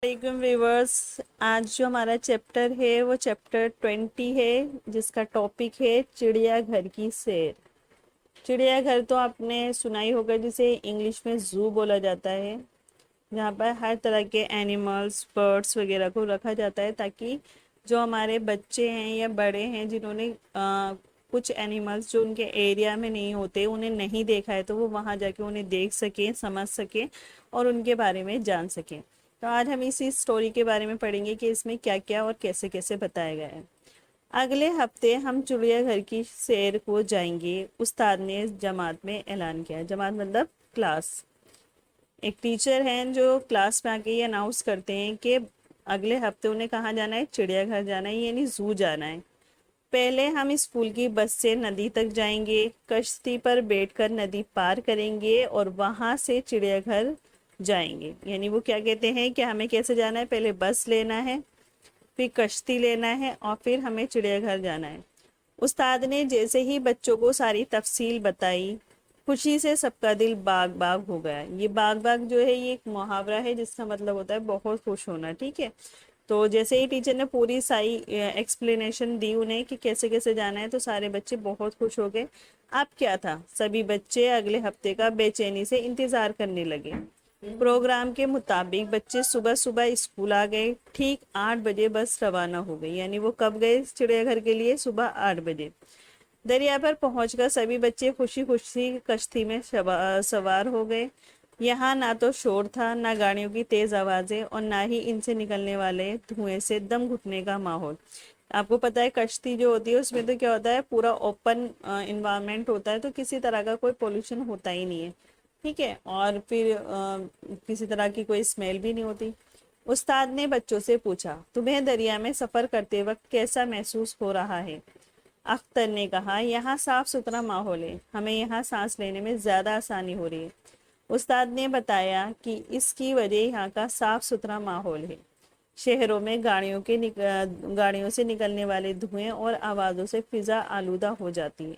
वालेकुम व्यूवर्स। आज जो हमारा चैप्टर है वो चैप्टर 20 है, जिसका टॉपिक है चिड़िया घर की सैर। चिड़िया घर तो आपने सुना ही होगा, जिसे इंग्लिश में ज़ू बोला जाता है, जहाँ पर हर तरह के एनिमल्स, बर्ड्स वगैरह को रखा जाता है, ताकि जो हमारे बच्चे हैं या बड़े हैं जिन्होंने कुछ एनिमल्स जो उनके एरिया में नहीं होते, उन्हें नहीं देखा है, तो वो वहाँ जाके उन्हें देख सकें, समझ सकें और उनके बारे में जान सकें। तो आज हम इसी स्टोरी के बारे में पढ़ेंगे कि इसमें क्या क्या और कैसे कैसे बताया गया है। अगले हफ्ते हम चिड़ियाघर की सैर को जाएंगे, उस्ताद ने जमात में ऐलान किया। जमात मतलब क्लास। एक टीचर हैं जो क्लास में आके ये अनाउंस करते हैं कि अगले हफ्ते उन्हें कहाँ जाना है, चिड़ियाघर जाना है, यानी ज़ू जाना है। पहले हम स्कूल की बस से नदी तक जाएंगे, कश्ती पर बैठकर नदी पार करेंगे और वहाँ से चिड़ियाघर जाएंगे। यानी वो क्या कहते हैं कि हमें कैसे जाना है, पहले बस लेना है, फिर कश्ती लेना है और फिर हमें चिड़ियाघर जाना है। उस्ताद ने जैसे ही बच्चों को सारी तफसील बताई, खुशी से सबका दिल बाग बाग हो गया। ये बाग बाग जो है ये एक मुहावरा है जिसका मतलब होता है बहुत खुश होना। ठीक है, तो जैसे ही टीचर ने पूरी सारी एक्सप्लेनेशन दी उन्हें कि कैसे कैसे जाना है, तो सारे बच्चे बहुत खुश हो गए। अब क्या था, सभी बच्चे अगले हफ्ते का बेचैनी से इंतज़ार करने लगे। प्रोग्राम के मुताबिक बच्चे सुबह सुबह स्कूल आ गए। ठीक 8 बजे बस रवाना हो गई। यानी वो कब गए चिड़ियाघर के लिए, सुबह 8 बजे। दरिया पर पहुंचकर सभी बच्चे खुशी खुशी कश्ती में सवार हो गए। यहाँ ना तो शोर था, ना गाड़ियों की तेज आवाजें और ना ही इनसे निकलने वाले धुएं से दम घुटने का माहौल। आपको पता है कश्ती जो होती है उसमें तो क्या होता है, पूरा ओपन इन्वायरमेंट होता है, तो किसी तरह का कोई पोल्यूशन होता ही नहीं है। ठीक है, और फिर किसी तरह की कोई स्मेल भी नहीं होती। उस्ताद ने बच्चों से पूछा, तुम्हें दरिया में सफ़र करते वक्त कैसा महसूस हो रहा है? अख्तर ने कहा, यहाँ साफ सुथरा माहौल है, हमें यहाँ सांस लेने में ज़्यादा आसानी हो रही है। उस्ताद ने बताया कि इसकी वजह यहाँ का साफ सुथरा माहौल है। शहरों में गाड़ियों से निकलने वाले धुएं और आवाज़ों से फिज़ा आलूदा हो जाती है,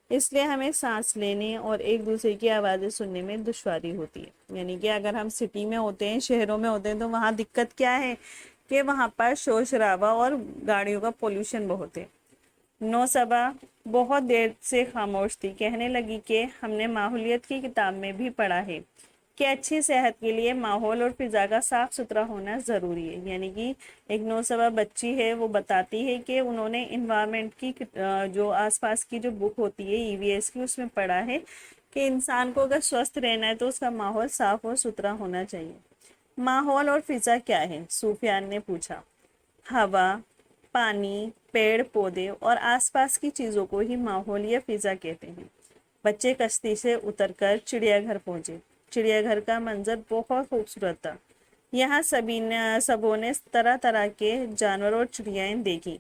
इसलिए हमें सांस लेने और एक दूसरे की आवाज़ें सुनने में दुश्वारी होती है। यानी कि अगर हम सिटी में होते हैं, शहरों में होते हैं, तो वहाँ दिक्कत क्या है कि वहाँ पर शोर शराबा और गाड़ियों का पोल्यूशन बहुत है। नौसबा बहुत देर से खामोश थी। कहने लगी कि हमने माहौलियत की किताब में भी पढ़ा है कि अच्छी सेहत के लिए माहौल और फिज़ा का साफ सुथरा होना ज़रूरी है। यानी कि एक नौसबा बच्ची है, वो बताती है कि उन्होंने इन्वायरमेंट की जो आसपास की जो बुक होती है ईवीएस की, उसमें पढ़ा है कि इंसान को अगर स्वस्थ रहना है तो उसका माहौल साफ और सुथरा होना चाहिए। माहौल और फिज़ा क्या है? सूफियान ने पूछा। हवा, पानी, पेड़ पौधे और आसपास की चीज़ों को ही माहौल या फिज़ा कहते हैं। बच्चे कश्ती से उतरकर चिड़ियाघर पहुंचे। चिड़ियाघर का मंजर बहुत खूबसूरत था। यहाँ सबों ने तरह तरह के जानवर और चिड़ियाएँ देखी।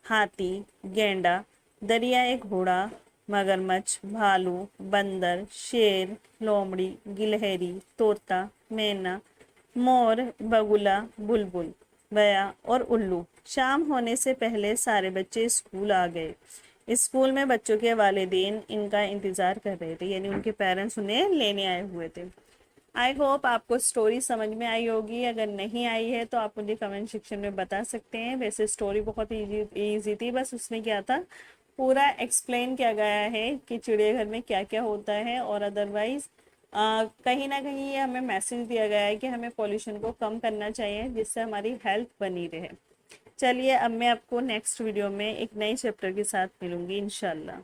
हाथी, गेंडा, दरियाई घोड़ा, मगरमच्छ, भालू, बंदर, शेर, लोमड़ी, गिलहरी, तोता, मैना, मोर, बगुला, बुलबुल, बया और उल्लू। शाम होने से पहले सारे बच्चे स्कूल आ गए। स्कूल में बच्चों के वालिदैन इनका इंतज़ार कर रहे थे, यानी उनके पेरेंट्स उन्हें लेने आए हुए थे। आई होप आपको स्टोरी समझ में आई होगी। अगर नहीं आई है तो आप मुझे कमेंट सेक्शन में बता सकते हैं। वैसे स्टोरी बहुत ईजी थी, बस उसमें क्या था, पूरा एक्सप्लेन किया गया है कि चिड़ियाघर में क्या क्या होता है, और अदरवाइज कहीं ना कहीं ये हमें मैसेज दिया गया है कि हमें पॉल्यूशन को कम करना चाहिए, जिससे हमारी हेल्थ बनी रहे। चलिए, अब मैं आपको नेक्स्ट वीडियो में एक नए चैप्टर के साथ मिलूंगी इंशाल्लाह।